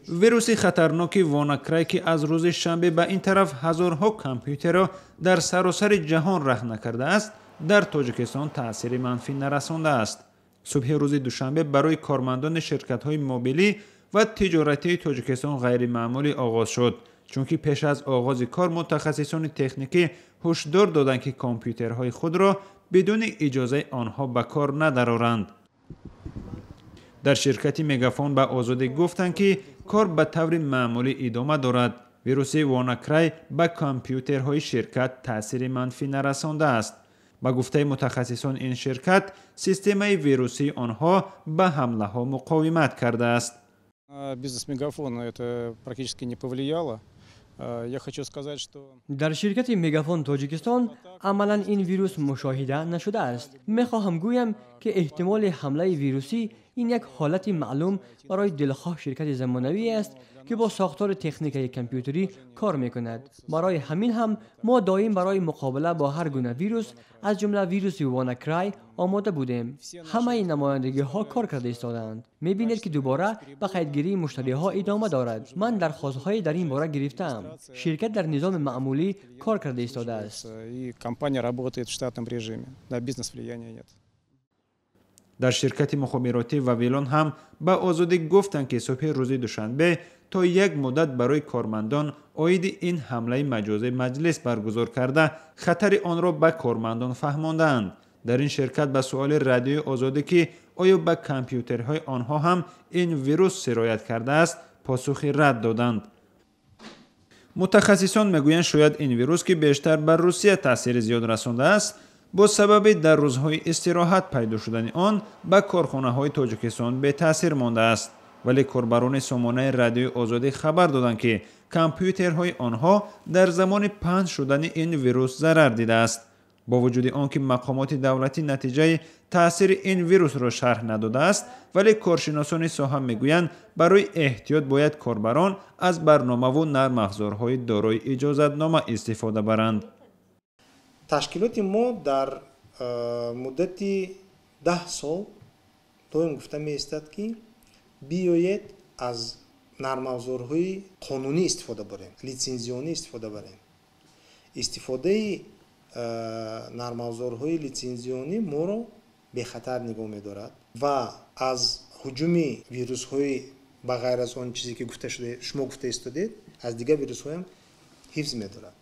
ویروس خطرناک واناکرای که از روز شنبه به این طرف هزارها کامپیوتر را در سراسر جهان رخنه کرده است، در تاجیکستان تأثیر منفی نرسانده است. صبح روز دوشنبه برای کارمندان شرکت‌های موبیلی و تجارتی تاجیکستان غیر معمولی آغاز شد، چون که پیش از آغاز کار متخصصان تکنیکی هشدار دادند که کامپیوترهای خود را بدون اجازه آنها به کار ندارند. در شرکت مگافون به آزادی گفتند که کار به طور معمولی ادامه دارد. ویروس واناکرای به کامپیوترهای شرکت تأثیر منفی نرسانده است. با گفته متخصصان این شرکت سیستم ویروسی آنها به حمله ها مقاومت کرده است. Бизнес Мегафон это практически не повлияло. Я хочу сказать, что در شرکت مگافون تاجیکستان عملا این ویروس مشاهده نشده است. میخواهم گویم که احتمال حمله ویروسی این یک حالت معلوم برای دلخواه شرکت زمانوی است که با ساختار تکنیکی کامپیوتری کار میکند. برای همین هم ما دائم برای مقابله با هر گونه ویروس از جمله ویروس واناکرای آماده بودیم. همه این نمایندگی ها کار کرده ایستادند. میبینید که دوباره به قیدگیری مشتری ها ادامه دارد. من درخواست های در این باره گرفتم. شرکت در نظام معمولی کار کرده ایستاده است. компания работает в штатном режиме. На бизнес влияния нет. در شرکت مخابراتی واویلون هم به آزادی گفتند که صبح روز دوشنبه تا یک مدت برای کارمندان عاید این حمله مجازی مجلس برگزار کرده خطر آن را به کارمندان فهماندند. در این شرکت به سؤال رادیوی آزادی که آیا به کامپیوترهای آنها هم این ویروس سرایت کرده است پاسخی رد دادند. متخصصان میگویند شاید این ویروس که بیشتر بر روسیه تاثیر زیاد رسانده است با سبب در روزهای استراحت پیدا شدن آن به کارخانه‌های تاجیکستان به تاثیر مانده است. ولی کاربران سامانه رادیوی آزادی خبر دادند که کامپیوترهای آنها در زمان پخش شدن این ویروس ضرر دیده است. با وجود آنکه مقامات دولتی نتیجه تاثیر این ویروس را شرح نداده است، ولی کارشناسان ساحه میگویند برای احتیاط باید کاربران از برنامه و نرم افزارهای دارای اجازتنامه استفاده برند. تشکیلات ما در مدت 10 سال دوم گفته می استاد که بیاید از نرم افزارهای قانونی استفاده بریم، لیسانسیونی استفاده بریم. استفاده نرم افزارهای لیسانسیونی ما را به خطر نگاه می دارد و از هجوم ویروس های به غیر از آن چیزی که گفته شده شما گفته استادید از دیگر ویروس های هم حفظ می دارد.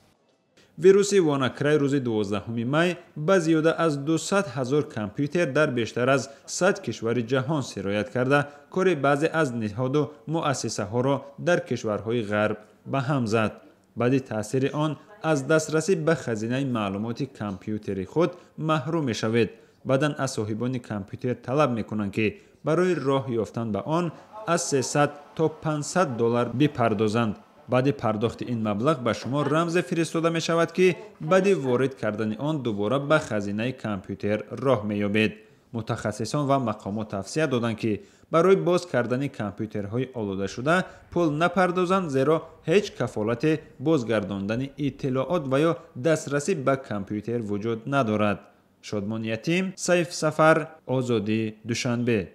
ویروس واناکرای روز 12 می به زیاده از 200,000 کامپیوتر در بیشتر از 100 کشور جهان سرایت کرده کار بعضی از نهاد و مؤسسه ها را در کشورهای غرب به هم زد. بعد تاثیر آن از دسترسی به خزینه معلومات کامپیوتری خود محروم می شوید. بعداً از صاحبان کامپیوتر طلب می کنند که برای راه یافتن به آن از 300 تا 500 دلار بپردازند. بعد پرداخت این مبلغ به شما رمز فرستاده می شود که بعد وارد کردن آن دوباره به خزینه کامپیوتر راه می یابید. متخصصان و مقامات توصیه دادند که برای باز کردن کامپیوترهای آلوده شده پول نپردازند، زیرا هیچ کفالت بازگرداندن اطلاعات و یا دسترسی به کامپیوتر وجود ندارد. شادمان یتیم، سیف سفر، آزادی، دوشنبه.